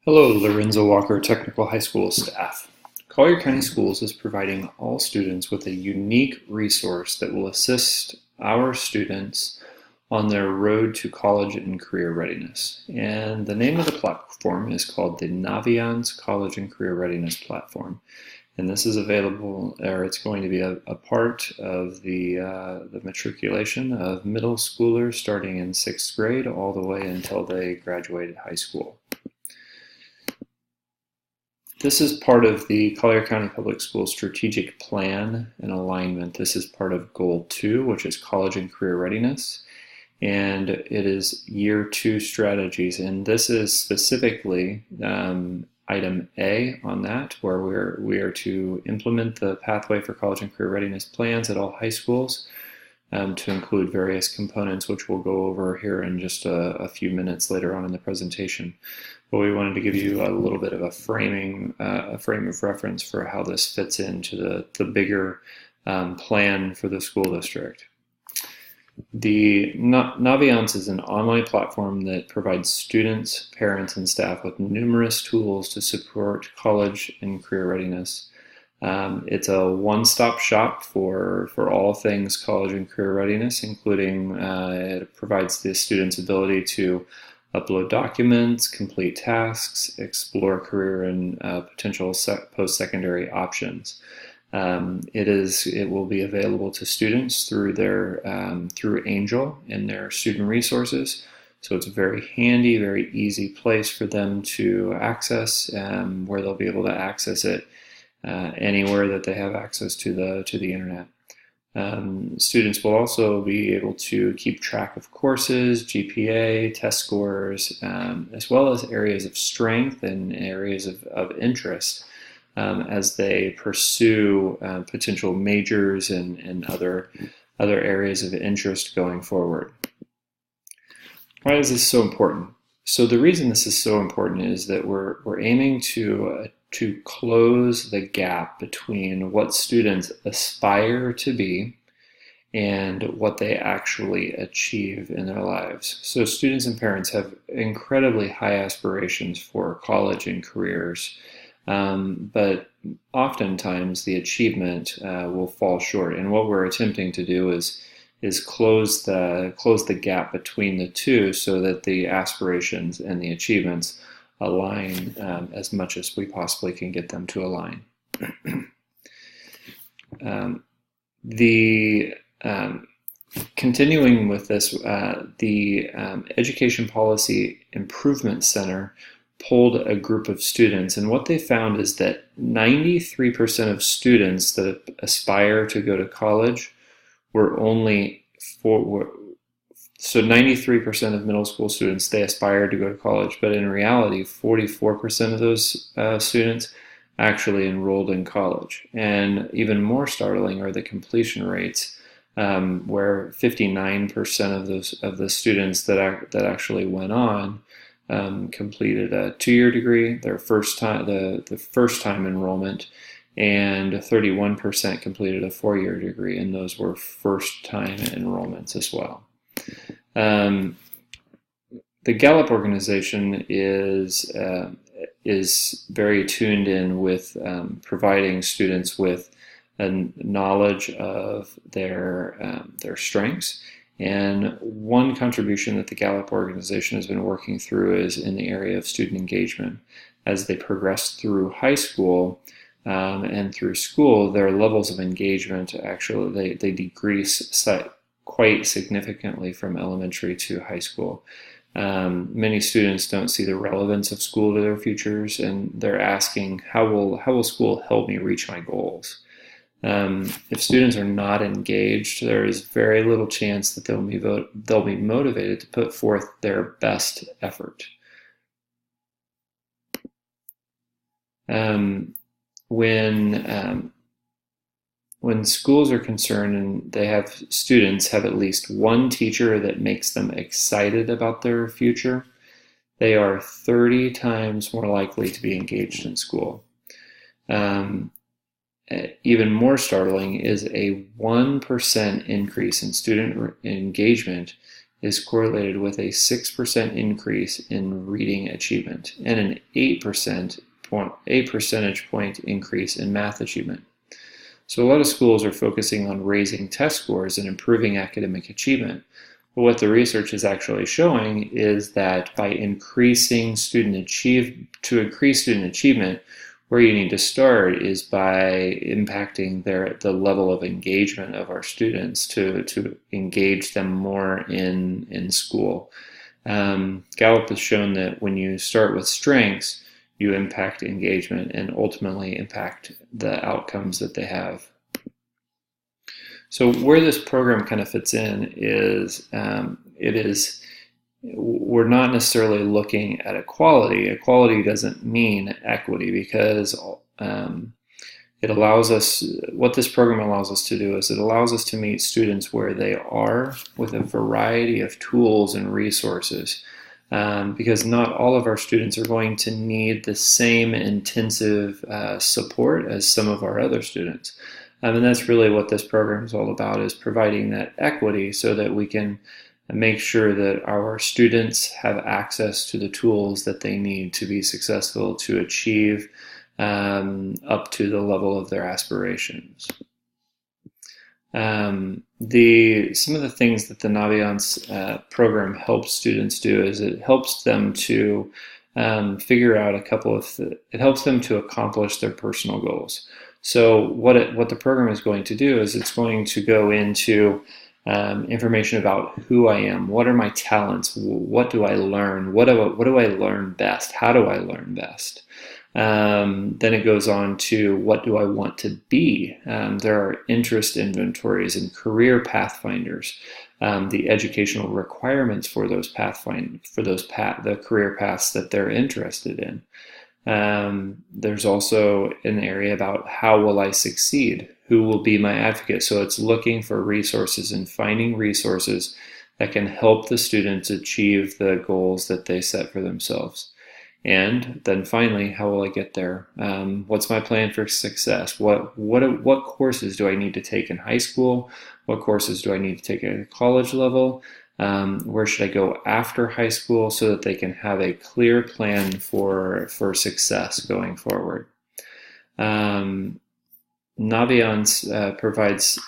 Hello, Lorenzo Walker Technical High School staff. Collier County Schools is providing all students with a unique resource that will assist our students on their road to college and career readiness. And the name of the platform is called the Naviance-College and Career Readiness Platform. And this is available, or it's going to be a part of the matriculation of middle schoolers starting in 6th grade all the way until they graduate high school. This is part of the Collier County Public Schools strategic plan and alignment. This is part of Goal 2, which is college and career readiness. And it is year 2 strategies. And this is specifically item A on that, where we are to implement the pathway for college and career readiness plans at all high schools to include various components, which we'll go over here in just a few minutes later on in the presentation. But we wanted to give you a little bit of a frame of reference for how this fits into the bigger plan for the school district. The Naviance is an online platform that provides students, parents, and staff with numerous tools to support college and career readiness. It's a one-stop shop for all things college and career readiness, including it provides the students' ability to upload documents, complete tasks, explore career and potential post-secondary options. It will be available to students through through Angel and their student resources. So it's a very handy, very easy place for them to access, where they'll be able to access it anywhere that they have access to the internet. Students will also be able to keep track of courses, GPA, test scores, as well as areas of strength and areas of interest as they pursue potential majors and other areas of interest going forward. Why is this so important? So the reason this is so important is that we're aiming to close the gap between what students aspire to be and what they actually achieve in their lives. So students and parents have incredibly high aspirations for college and careers, but oftentimes the achievement will fall short. And what we're attempting to do is close the gap between the two so that the aspirations and the achievements align as much as we possibly can get them to align. Continuing with this, the Education Policy Improvement Center polled a group of students, and what they found is that 93% of students that aspire to go to college so 93% of middle school students, they aspire to go to college, but in reality, 44% of those students actually enrolled in college. And even more startling are the completion rates, where 59% of the students that actually went on completed a 2-year degree, their first time, the first time enrollment, and 31% completed a 4-year degree, and those were first time enrollments as well. The Gallup organization is very tuned in with providing students with a knowledge of their strengths. And one contribution that the Gallup organization has been working through is in the area of student engagement. As they progress through high school and through school, their levels of engagement actually they decrease quite significantly from elementary to high school. Many students don't see the relevance of school to their futures, and they're asking, how will school help me reach my goals? If students are not engaged, there is very little chance that they'll be motivated to put forth their best effort. When schools are concerned and they have students have at least one teacher that makes them excited about their future, they are 30 times more likely to be engaged in school. Even more startling is a 1% increase in student engagement is correlated with a 6% increase in reading achievement and an 8 percentage point increase in math achievement. So a lot of schools are focusing on raising test scores and improving academic achievement. But what the research is actually showing is that by increasing student achievement, where you need to start is by impacting the level of engagement of our students to engage them more in school. Gallup has shown that when you start with strengths, you impact engagement and ultimately impact the outcomes that they have. So where this program kind of fits in is we're not necessarily looking at equality. Equality doesn't mean equity, because it allows us, what this program allows us to do is it allows us to meet students where they are with a variety of tools and resources, because not all of our students are going to need the same intensive support as some of our other students. And that's really what this program is all about, is providing that equity so that we can make sure that our students have access to the tools that they need to be successful, to achieve up to the level of their aspirations. Some of the things that the Naviance program helps students do is it helps them to figure out it helps them to accomplish their personal goals. So what the program is going to do is it's going to go into information about who I am, what are my talents, what do I learn, what do I learn best, how do I learn best. Then it goes on to what do I want to be. There are interest inventories and career pathfinders, the educational requirements for those the career paths that they're interested in. There's also an area about how will I succeed, who will be my advocate. So it's looking for resources and finding resources that can help the students achieve the goals that they set for themselves. And then finally, how will I get there? What's my plan for success? What courses do I need to take in high school? What courses do I need to take at a college level? Where should I go after high school, so that they can have a clear plan for success going forward. Naviance provides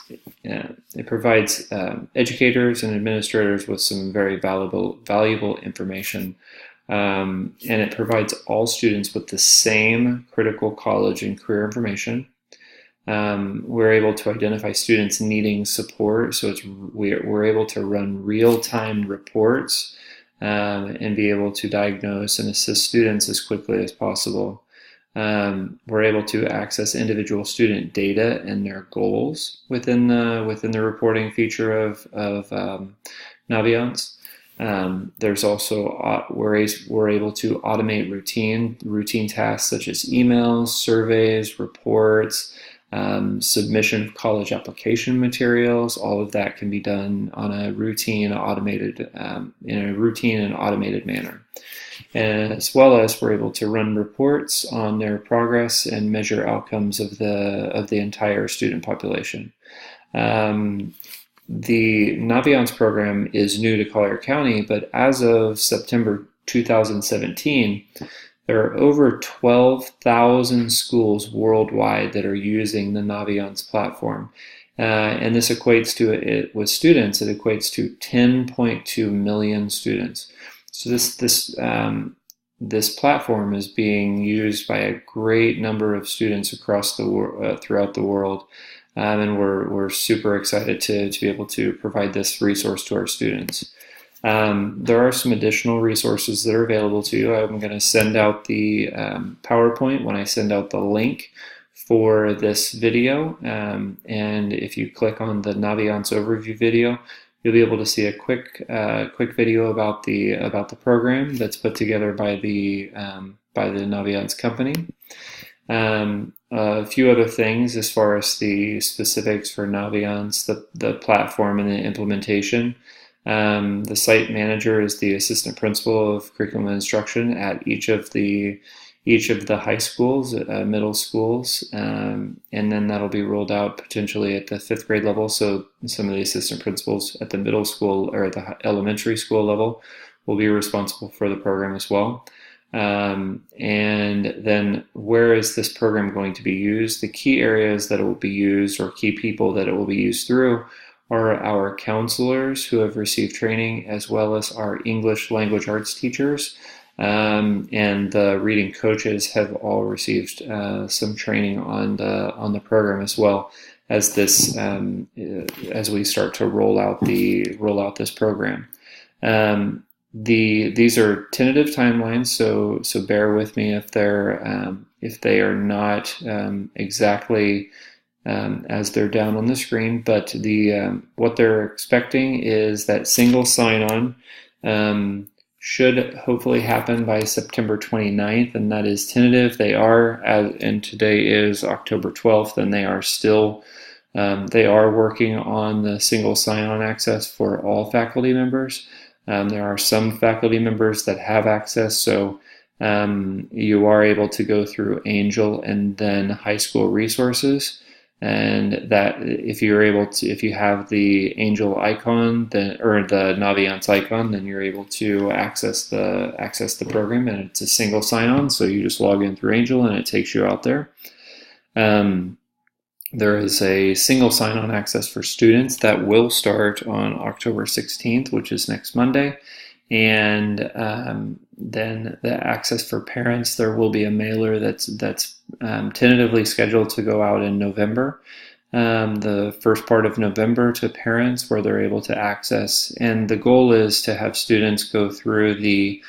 educators and administrators with some very valuable information, and it provides all students with the same critical college and career information. We're able to identify students needing support, so we're able to run real-time reports and be able to diagnose and assist students as quickly as possible. We're able to access individual student data and their goals within the reporting feature of Naviance. There's also we're able to automate routine tasks such as emails, surveys, reports, submission of college application materials. All of that can be done on a routine, automated and automated manner. And as well as we're able to run reports on their progress and measure outcomes of the entire student population. The Naviance program is new to Collier County, but as of September 2017, there are over 12,000 schools worldwide that are using the Naviance platform. And this equates to, with students, it equates to 10.2 million students. So this platform is being used by a great number of students across throughout the world, and we're super excited to be able to provide this resource to our students. There are some additional resources that are available to you. I'm going to send out the PowerPoint when I send out the link for this video, and if you click on the Naviance overview video, you'll be able to see a quick video about the program that's put together by the Naviance company. A few other things as far as the specifics for Naviance, the platform and the implementation. The site manager is the assistant principal of curriculum and instruction at each of the each of the high schools, middle schools, and then that'll be rolled out potentially at the 5th grade level. So some of the assistant principals at the middle school or at the elementary school level will be responsible for the program as well. And then where is this program going to be used? The key areas that it will be used, or key people that it will be used through, are our counselors who have received training, as well as our English language arts teachers. And the reading coaches have all received some training on the program, as well as this as we start to roll out this program. These are tentative timelines, so bear with me if they are not exactly as they're down on the screen. But what they're expecting is that single sign-on should hopefully happen by September 29th, and that is tentative. They are, and today is October 12th, and they are working on the single sign-on access for all faculty members. There are some faculty members that have access, so you are able to go through Angel and then high school resources. And that if you have the Angel icon, or the Naviance icon, then you're able to access the program, and it's a single sign-on. So you just log in through Angel, and it takes you out there. There is a single sign-on access for students that will start on October 16th, which is next Monday. And then the access for parents, there will be a mailer that's tentatively scheduled to go out in November, the first part of November, to parents, where they're able to access. And the goal is to have students go through the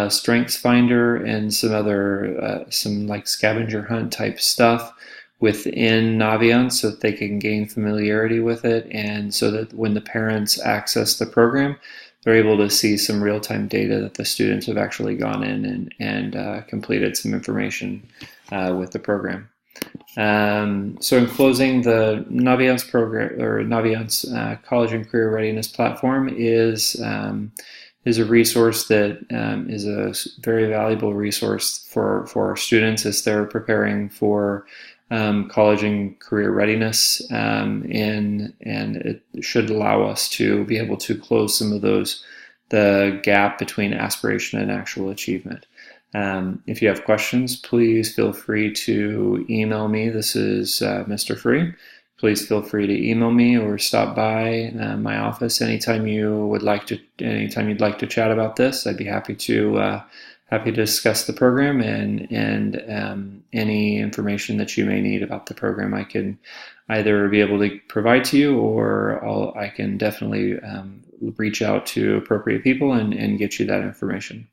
Strengths Finder and some other some like scavenger hunt type stuff within Naviance, so that they can gain familiarity with it, and so that when the parents access the program, they're able to see some real-time data that the students have actually gone in and completed some information with the program. So in closing, the Naviance program, or Naviance College and Career Readiness platform, is a resource that is a very valuable resource for our students as they're preparing for college and career readiness, and it should allow us to be able to close some of the gap between aspiration and actual achievement. If you have questions, please feel free to email me. This is Mr. Free. Please feel free to email me or stop by my office anytime you'd like to chat about this. I'd be happy to discuss the program and any information that you may need about the program. I can either be able to provide to you, or I can definitely reach out to appropriate people and get you that information.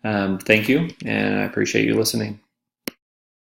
Thank you, and I appreciate you listening.